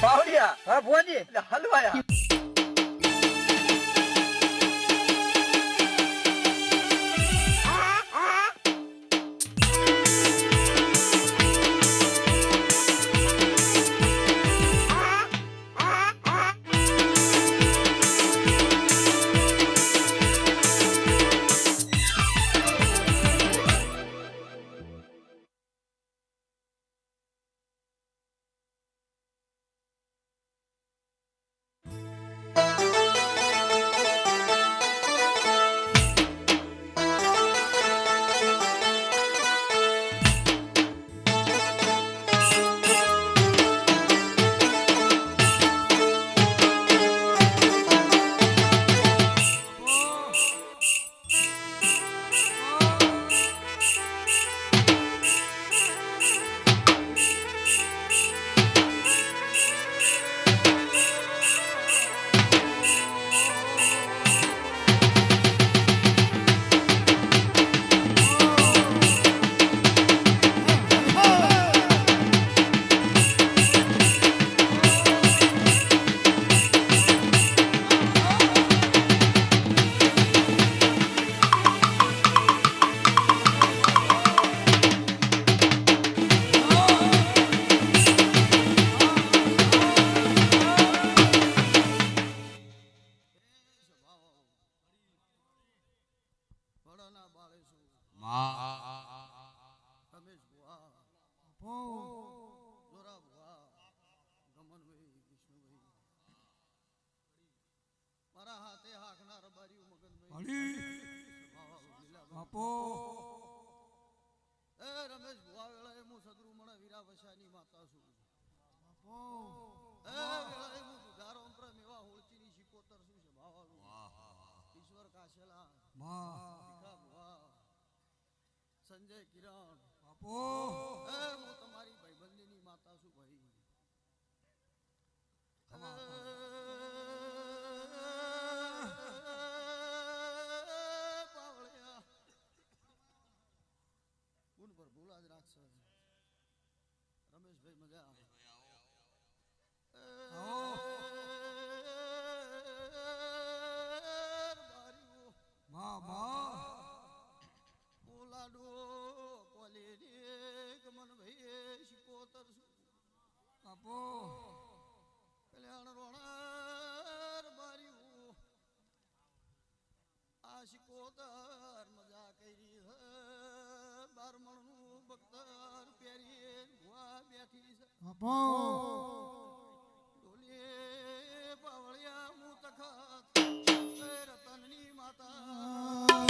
બાવળિયા હા ભુવાજી એટલે હલવાયા સંજય કિરણ બાપો હું તમારી ભાઈબંધીની માતા છું ભાઈ પાવળિયા ગુણ પર ભૂલા જ રાખશે રમેશભાઈ મજા કલ્યાણ રોણાર બાર્યું આ શિકોતર મજા કરી છે બારમણ નું બખ્તર પહેરી ભુવા બેઠી છે ડોલીએ પાવળિયા હું તખત રતનની માતા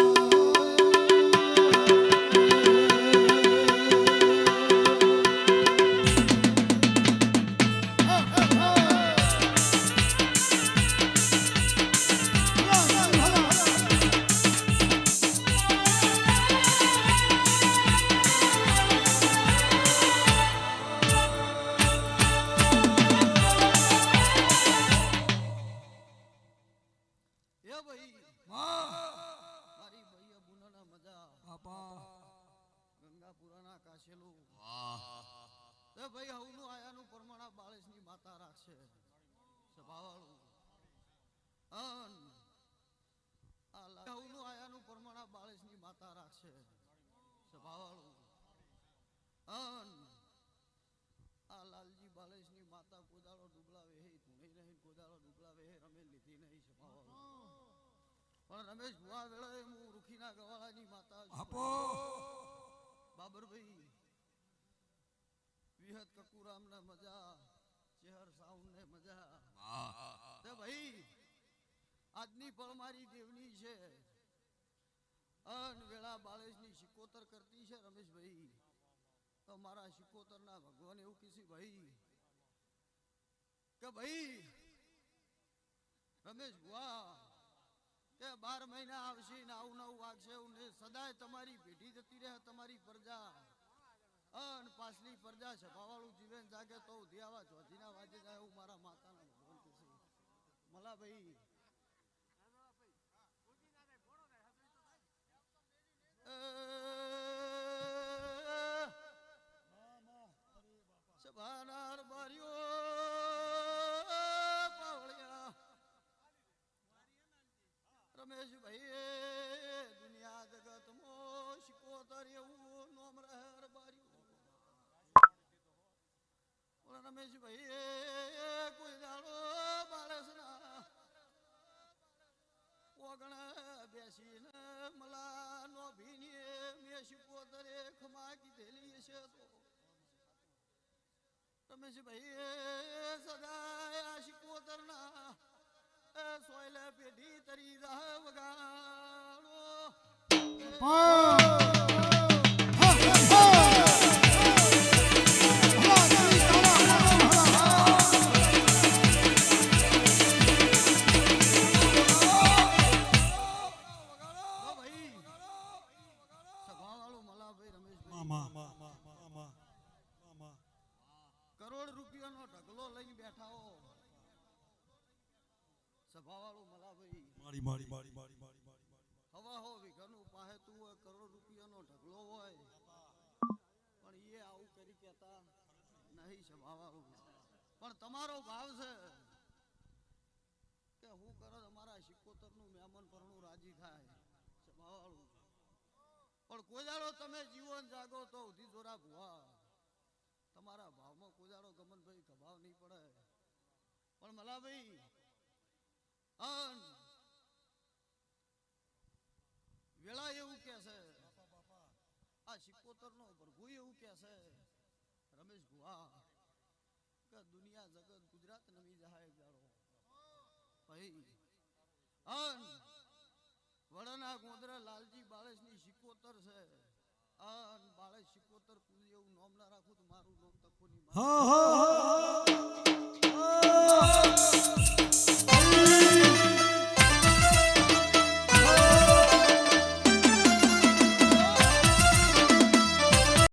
ભાઈ હવનું આયાનું પરમાણા બાળેશની માતા રાખશે સભાવાળું અન આ હવનું આયાનું પરમાણા બાળેશની માતા રાખશે સભાવાળું અન આ લાલજી બાળેશની માતા કોદાળો ડુબલાવે હે ધૂણી રહીને કોદાળો ડુબલાવે હે રમે લીધી નહીં સભાવાળું પણ રમેશ ભુવા વેળાએ હું રૂખીના ગવાળાની માતા આપો બાબરભાઈ વિહત કકુરામ ને મજા ચેહર સાઉન્ડ ને મજા તે ભાઈ આજની પળ મારી દેવની છે અન વેળા બાળેશની શિકોતર કરતી છે રમેશભાઈ તો મારા શિકોતર ના ભગવાન એવું કીધું ભાઈ કે ભાઈ રમેશ ભુવા કે 12 મહિના આવશે ને આવું નવું વાગશે ને સદાય તમારી પેઢી જતી રહે તમારી પ્રજા અન પાછલી પ્રજા સભાવાળું જીવન જાગે તો ઉધિયાવા ચોધીના વાજે જાય એવું મારા માતાના ભગવાન કહે છે મલાભાઈ સભાનાર બારીઓ રમેશભાઈ કોઈ દાડો બાળસના ઓગણે બેસીને મલા નો ભીની મેં શિકોતરે ખમા કીધેલી છે તો રમેશભાઈ સદાય આ શિકોતરના સોયલે પેઢી તરી રાહ વગાડો કરોડ રૂપિયાનો ઢગલો લઈને બેઠા હો સભાવાળું મલાભાઈ મારી મારી મારી મારી મારી મારી હવા હો વિઘાનું પાહે તું હોય કરોડ રૂપિયાનો ઢગલો હોય પણ એ આવું કરી કેતા નહીં સભાવાળું પણ તમારો ભાવ છે કે હું કરો તમારા શિકોતરનું મહેમાન પરનું રાજી થાય સભાવાળું પણ કોજાળો તમે જીવન જાગો તો ઉધી જોરા ભુવા તમારા ભાવમાં કોજાળો ગમનભાઈ ગભાવ નહીં પડે પણ મલાભાઈ વેળા એવું કે છે આ શિકોતર નો પ્રભુ એવું કે છે રમેશ ભુવા કે દુનિયા જગત ગુજરાત નમી જાય જાળો ભાઈ વડના ગોંદરા લાલજી બાળસની શિકોતર છે બાળક શિકોતર કુલ એવું નામ ના રાખું તો મારું નામ તખોની